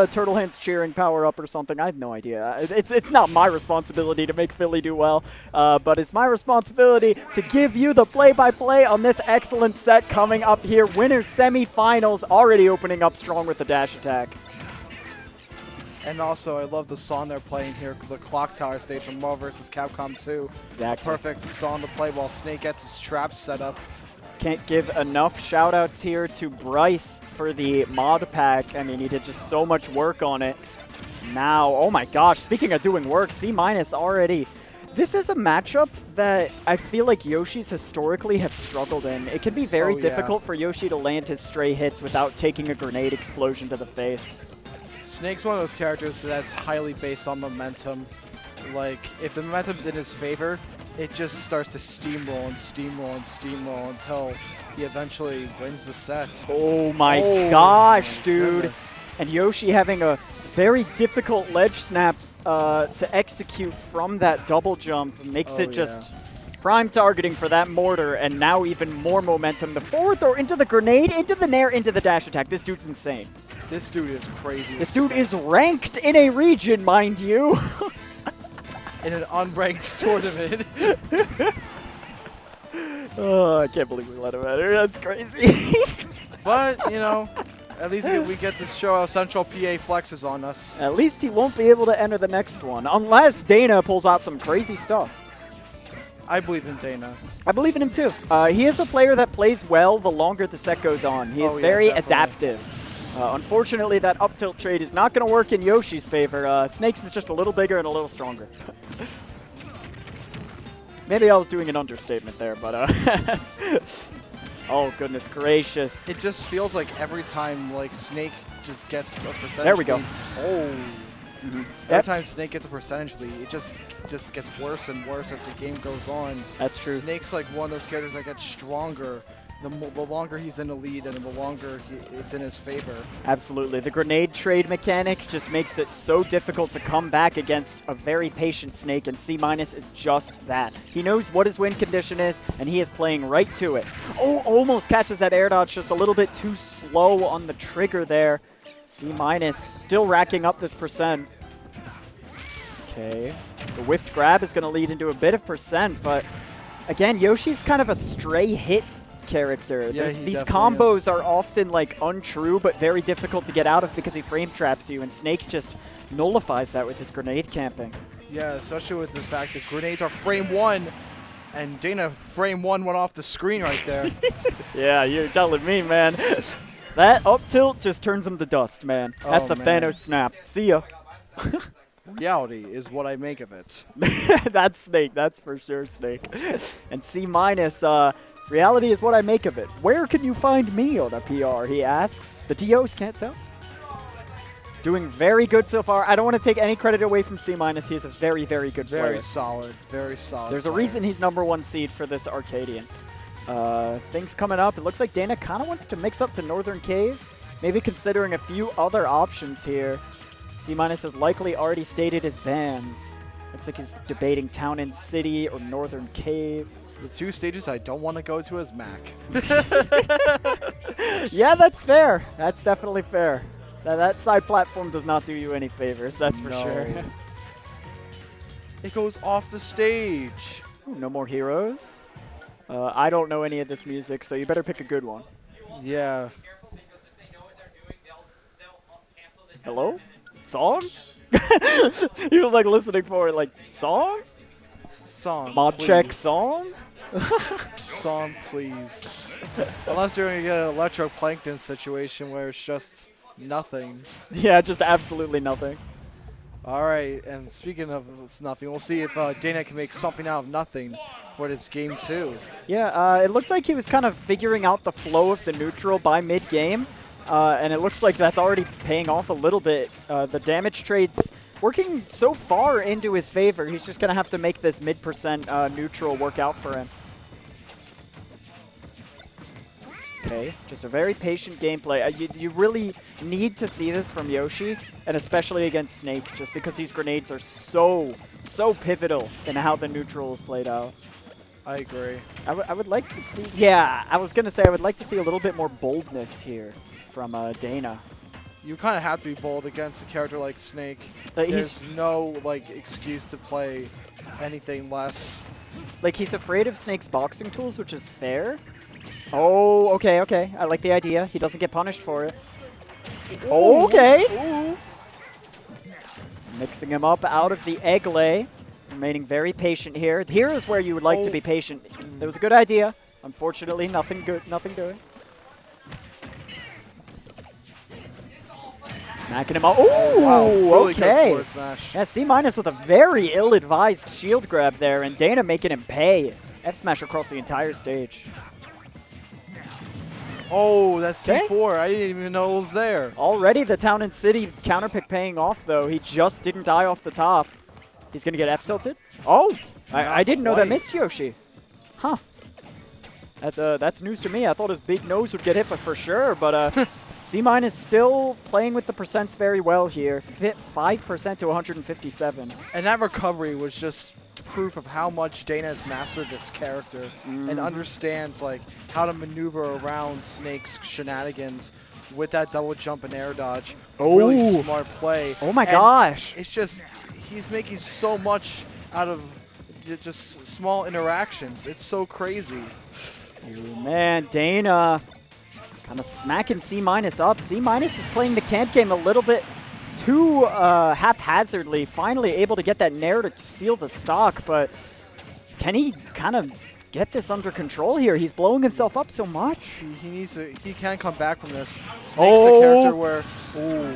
Turtle Hands cheering power up or something. I have no idea. It's not my responsibility to make Philly do well, but it's my responsibility to give you the play-by-play on this excellent set coming up here. Winners semifinals already opening up strong with the dash attack. And also, I love the song they're playing here, the Clock Tower stage from Marvel vs. Capcom 2. Exactly. Perfect song to play while Snake gets his traps set up. Can't give enough shout-outs here to Bryce for the mod pack. I mean, he did just so much work on it. Now, oh my gosh, speaking of doing work, C- already. This is a matchup that I feel like Yoshi's historically have struggled in. It can be very difficult for Yoshi to land his stray hits without taking a grenade explosion to the face. Snake's one of those characters that's highly based on momentum. Like, if the momentum's in his favor, it just starts to steamroll and steamroll and steamroll until he eventually wins the set. Oh my gosh, dude. Goodness. And Yoshi having a very difficult ledge snap to execute from that double jump makes it just prime targeting for that mortar, and now even more momentum. The forward throw into the grenade, into the nair, into the dash attack. This dude's insane. This dude is crazy. This dude is ranked in a region, mind you. In an unranked tournament. Oh, I can't believe we let him enter. That's crazy. But, you know, at least we get to show how Central PA flexes on us. At least he won't be able to enter the next one, unless Dana pulls out some crazy stuff. I believe in Dana. I believe in him too. He is a player that plays well the longer the set goes on. He is very adaptive. Unfortunately, that up tilt trade is not going to work in Yoshi's favor. Snakes is just a little bigger and a little stronger. Maybe I was doing an understatement there, but oh goodness gracious! It just feels like every time like Snake just gets a percentage. There we go. Lead, oh. Every time Snake gets a percentage lead, it just gets worse and worse as the game goes on. That's true. Snake's like one of those characters that gets stronger the longer he's in the lead and the longer it's in his favor. Absolutely. The grenade trade mechanic just makes it so difficult to come back against a very patient Snake, and C- is just that. He knows what his win condition is, and he is playing right to it. Oh, almost catches that air dodge, just a little bit too slow on the trigger there. C- still racking up this percent. Okay. The whiffed grab is going to lead into a bit of percent, but again, Yoshi's kind of a stray hit character. Yeah, these combos are often like untrue, but very difficult to get out of because he frame traps you, and Snake just nullifies that with his grenade camping. Yeah, especially with the fact that grenades are frame one, and Dana frame one went off the screen right there. Yeah, you're telling me, man. That up tilt just turns him to dust, man. That's the Thanos snap. See ya. Reality is what I make of it. That's Snake. That's for sure Snake. And C-, reality is what I make of it. Where can you find me on a PR, he asks. The TOs can't tell. Doing very good so far. I don't want to take any credit away from C-. He is a very, very good player. Very solid. Very solid. There's a reason he's #1 seed for this Arcadian. Things coming up. It looks like Dana kind of wants to mix up to Northern Cave. Maybe considering a few other options here. C- has likely already stated his bans. Looks like he's debating Town and City or Northern Cave. The two stages I don't want to go to is Mac. Yeah, that's fair. That's definitely fair. That side platform does not do you any favors, that's for sure. It goes off the stage. Ooh, no more heroes. I don't know any of this music, so you better pick a good one. Yeah. Hello? Song? He was like listening for it, like, song? Song, Mob please. check song? Song, please. Unless you're going to get an electroplankton situation where it's just nothing. Yeah, just absolutely nothing. All right, and speaking of nothing, we'll see if Dana can make something out of nothing for this game 2. Yeah, it looked like he was kind of figuring out the flow of the neutral by mid-game. And it looks like that's already paying off a little bit. The damage trade's working so far into his favor. He's just going to have to make this mid-percent neutral work out for him. Okay, just a very patient gameplay. You really need to see this from Yoshi, and especially against Snake, just because these grenades are so pivotal in how the neutral is played out. I agree. I would like to see, yeah, I was going to say I would like to see a little bit more boldness here from Dana. You kind of have to be bold against a character like Snake. He's There's no like excuse to play anything less. like he's afraid of Snake's boxing tools, which is fair. Oh, okay, okay. I like the idea. He doesn't get punished for it. Ooh. Okay. Ooh. Mixing him up out of the egg lay. Remaining very patient here. Here is where you would like to be patient. It was a good idea. Unfortunately, nothing good. Nothing good. Smacking him up. Oh, wow. Really okay. good forward smash. Yeah, C- with a very ill-advised shield grab there, and Dana making him pay. F smash across the entire stage. Oh, that's C4. I didn't even know it was there. Already the Town and City counter pick paying off, though. He just didn't die off the top. He's going to get F-tilted. Oh, I didn't know that missed Yoshi. Huh. That's news to me. I thought his big nose would get hit for sure, but C- still playing with the percents very well here. Fit 5% to 157. And that recovery was just proof of how much Dana has mastered this character and understands like how to maneuver around Snake's shenanigans with that double jump and air dodge. Oh. Really smart play. Oh my gosh. It's just he's making so much out of just small interactions. It's so crazy. Oh, man, Dana kind of smacking C- up. C- is playing the camp game a little bit too haphazardly. Finally able to get that nair to seal the stock, but can he kind of get this under control here? He's blowing himself up so much. He needs to. He can come back from this. Snake's a character where. Ooh.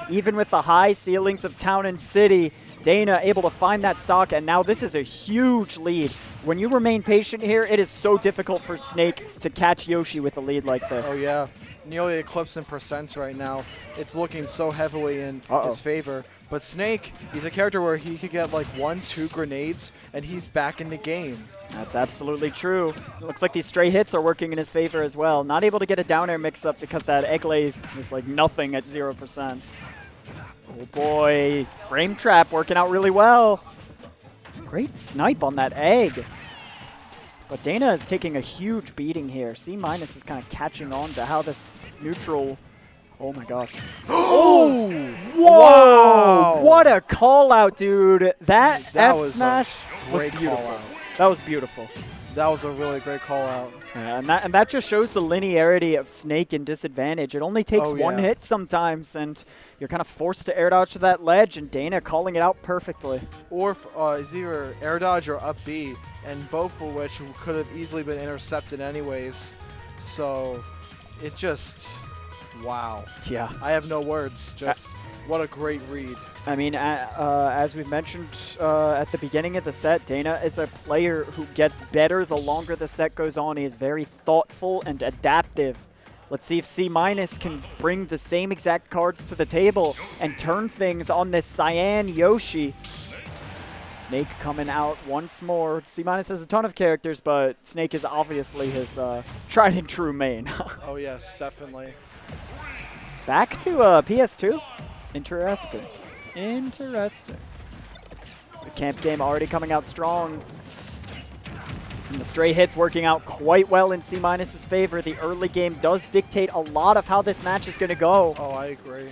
Even with the high ceilings of Town and City, Dana able to find that stock, and now this is a huge lead. When you remain patient here, it is so difficult for Snake to catch Yoshi with a lead like this. Oh, yeah. Nearly eclipsing percents right now. It's looking so heavily in his favor. But Snake, he's a character where he could get like 1-2 grenades, and he's back in the game. That's absolutely true. It looks like these stray hits are working in his favor as well. Not able to get a down air mix-up because that egg lay is like nothing at 0%. Oh boy, frame trap working out really well. Great snipe on that egg. But Dana is taking a huge beating here. C- is kind of catching on to how this neutral... Oh my gosh. Oh! Whoa! Wow! What a call out, dude. That F smash was great beautiful. call out. That was beautiful. That was a really great call out. And that just shows the linearity of Snake in disadvantage. It only takes one hit sometimes, and you're kind of forced to air dodge to that ledge, and Dana calling it out perfectly. Or it's either air dodge or up B, and both of which could have easily been intercepted anyways. So it just, wow. Yeah. I have no words. Just what a great read. I mean, as we've mentioned at the beginning of the set, Dana is a player who gets better the longer the set goes on. He is very thoughtful and adaptive. Let's see if C- can bring the same exact cards to the table and turn things on this Cyan Yoshi. Snake coming out once more. C- has a ton of characters, but Snake is obviously his tried and true main. Oh, yes, definitely. Back to PS2. Interesting. Interesting. The camp game already coming out strong. And the stray hits working out quite well in C- favor. The early game does dictate a lot of how this match is going to go. Oh, I agree.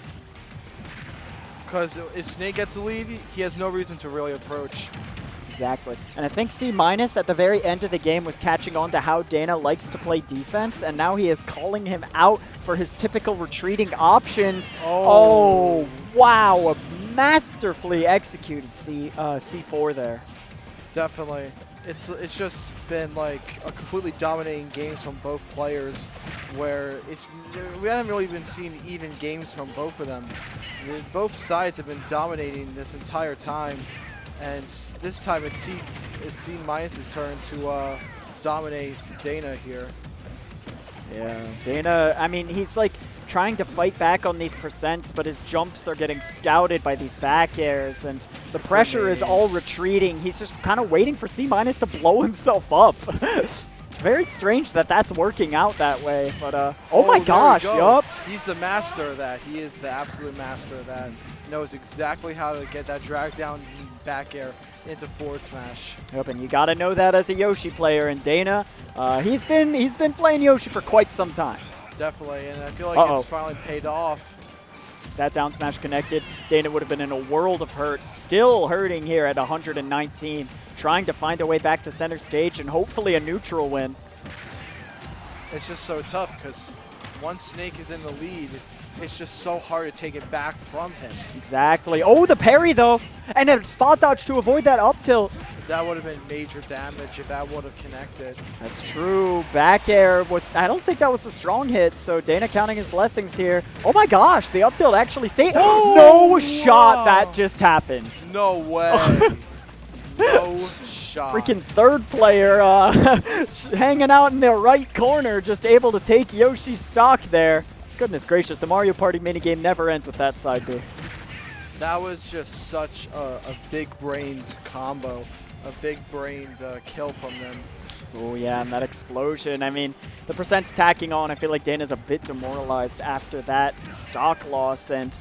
Because if Snake gets the lead, he has no reason to really approach. Exactly. And I think C- at the very end of the game was catching on to how Dana likes to play defense, and now he is calling him out for his typical retreating options. Oh wow. A masterfully executed C4 there. Definitely. It's just been like a completely dominating games from both players where we haven't really been seeing even games from both of them. Both sides have been dominating this entire time. And this time it's C-'s turn to dominate Dana here. Yeah, Dana, I mean, he's like trying to fight back on these percents, but his jumps are getting scouted by these back airs, and the pressure is all retreating. He's just kind of waiting for C- to blow himself up. It's very strange that that's working out that way, but oh my gosh, yup. He's the master of that. He is the absolute master of that. Knows exactly how to get that drag down back air into forward smash. Yep, and you got to know that as a Yoshi player. And Dana, he's been playing Yoshi for quite some time. Definitely, and I feel like it's finally paid off That down smash connected. Dana would have been in a world of hurt. Still hurting here at 119. Trying to find a way back to center stage and hopefully a neutral win. It's just so tough because once Snake is in the lead, it's just so hard to take it back from him. Exactly. Oh, the parry though. And a spot dodge to avoid that up tilt. That would have been major damage if that would have connected. That's true. Back air was, I don't think that was a strong hit, so Dana counting his blessings here. Oh my gosh, the up tilt actually saved. Oh, no shot that just happened. No way. No shot. Freaking third player hanging out in the right corner, just able to take Yoshi's stock there. Goodness gracious, the Mario Party minigame never ends with that side B. That was just such a big-brained combo, a big-brained kill from them. Oh yeah, and that explosion. I mean, the percent's tacking on. I feel like Dana's a bit demoralized after that stock loss, and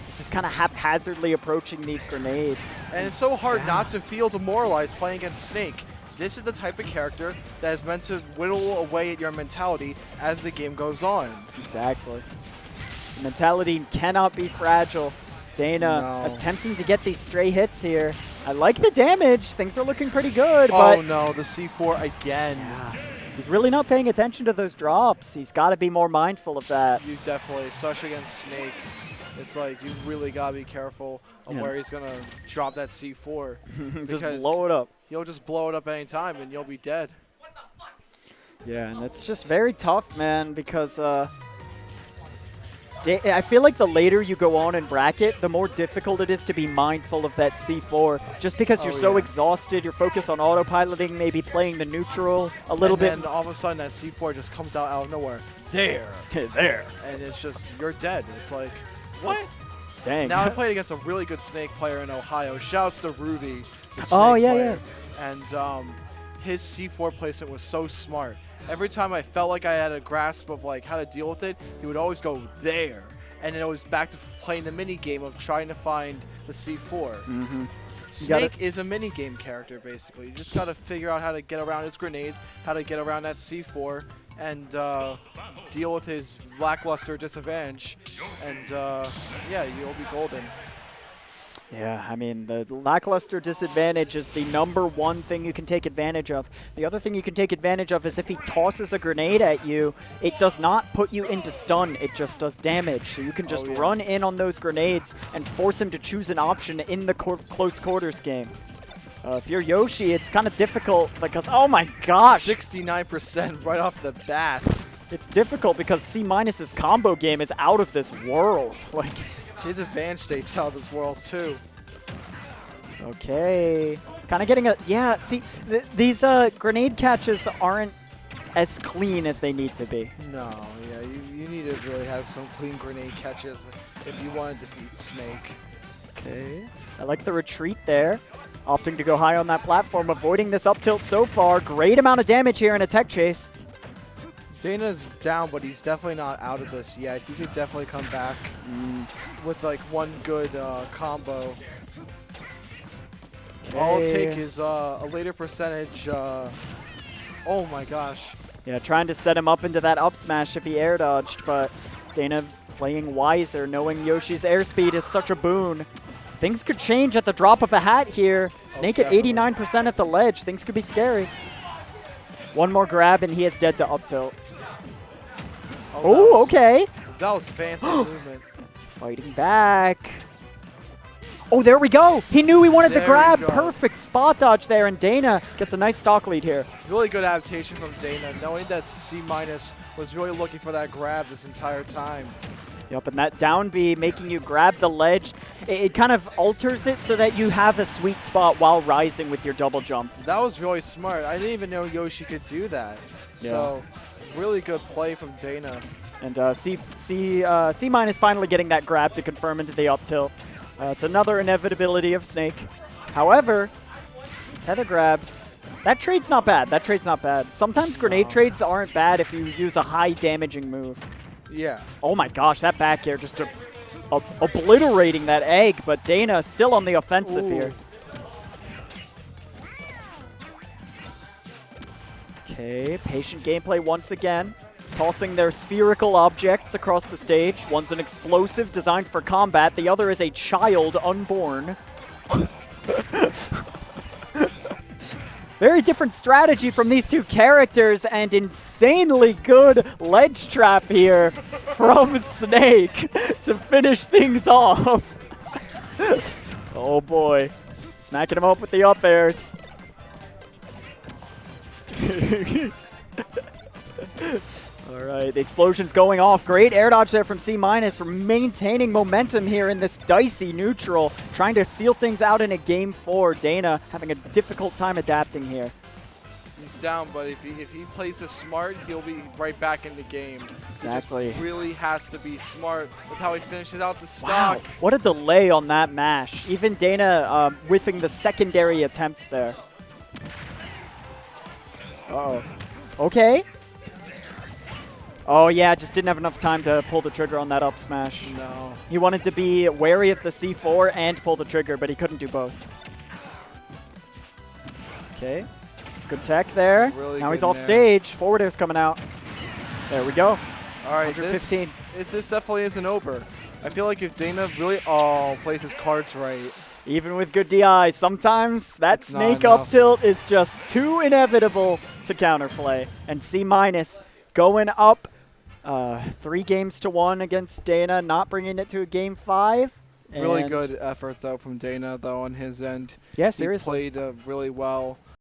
he's just kind of haphazardly approaching these grenades. And it's so hard not to feel demoralized playing against Snake. This is the type of character that is meant to whittle away at your mentality as the game goes on. Exactly. The mentality cannot be fragile. Dana attempting to get these stray hits here. I like the damage. Things are looking pretty good. Oh but no, the C4 again. Yeah, he's really not paying attention to those drops. He's got to be more mindful of that. You definitely, especially against Snake. It's like you really got to be careful of where he's going to drop that C4. Just blow it up. He'll just blow it up any time and you'll be dead. Yeah, and it's just very tough, man, because I feel like the later you go on in bracket, the more difficult it is to be mindful of that C4. Just because you're so exhausted, you're focused on autopiloting, maybe playing the neutral a little bit. And then all of a sudden that C4 just comes out of nowhere. There. There. And it's just, you're dead. It's like, what? Dang. Now I played against a really good Snake player in Ohio. Shouts to Ruby. Oh, yeah. And his C4 placement was so smart. Every time I felt like I had a grasp of like how to deal with it, he would always go there. And then it was back to playing the mini game of trying to find the C4. Snake is a mini game character, basically. You just got to figure out how to get around his grenades, how to get around that C4, and deal with his lackluster disadvantage. And yeah, you'll be golden. Yeah, I mean, the lackluster disadvantage is the #1 thing you can take advantage of. The other thing you can take advantage of is if he tosses a grenade at you, it does not put you into stun, it just does damage. So you can just run in on those grenades and force him to choose an option in the close quarters game. If you're Yoshi, it's kind of difficult because, oh my gosh! 69% right off the bat. It's difficult because C-'s combo game is out of this world. Like, his advanced state's out of this world, too. Okay. Kind of getting a... Yeah, see, these grenade catches aren't as clean as they need to be. No, yeah, you need to really have some clean grenade catches if you want to defeat Snake. Okay. I like the retreat there. Opting to go high on that platform, avoiding this up tilt so far. Great amount of damage here in a tech chase. Dana's down, but he's definitely not out of this yet. He could definitely come back with like one good combo. Okay. All it'll take is a later percentage. Oh my gosh. Yeah, trying to set him up into that up smash if he air dodged, but Dana playing wiser, knowing Yoshi's airspeed is such a boon. Things could change at the drop of a hat here. Snake at 89% at the ledge. Things could be scary. One more grab and he is dead to up tilt. Oh, okay. That was fancy movement. Fighting back. Oh, there we go. He knew he wanted the grab. Perfect spot dodge there, and Dana gets a nice stock lead here. Really good adaptation from Dana, knowing that C- was really looking for that grab this entire time. Yep, and that down B making you grab the ledge, it kind of alters it so that you have a sweet spot while rising with your double jump. That was really smart. I didn't even know Yoshi could do that. Yeah. So, really good play from Dana. And C- finally getting that grab to confirm into the up tilt. It's another inevitability of Snake. However, tether grabs, that trade's not bad. That trade's not bad. Sometimes grenade trades aren't bad if you use a high damaging move. Yeah. Oh my gosh, that back air just obliterating that egg, but Dana still on the offensive here. Okay, patient gameplay once again. tossing their spherical objects across the stage. One's an explosive designed for combat. The other is a child unborn. Very different strategy from these two characters, and insanely good ledge trap here from Snake to finish things off. Oh boy. Smacking him up with the up airs. Alright, the explosion's going off. Great air dodge there from C-, maintaining momentum here in this dicey neutral, trying to seal things out in a game 4. Dana having a difficult time adapting here. He's down, but if he plays it smart, he'll be right back in the game. Exactly. He just really has to be smart with how he finishes out the stock. Wow, what a delay on that mash. Even Dana whiffing the secondary attempt there. Uh-oh. Okay. Oh yeah, just didn't have enough time to pull the trigger on that up smash. No. He wanted to be wary of the C4 and pull the trigger, but he couldn't do both. Okay. Good tech there. Really now good he's off there. stage. Forward air's coming out. There we go. All right, 115. This definitely isn't over. I feel like if Dana really plays his cards right. Even with good DI, sometimes that It's not snake enough. up tilt is just too inevitable to counterplay. And C- going up 3-1 against Dana, not bringing it to a game 5. Really And good effort though from Dana though on his end. Yeah, He seriously. played really well.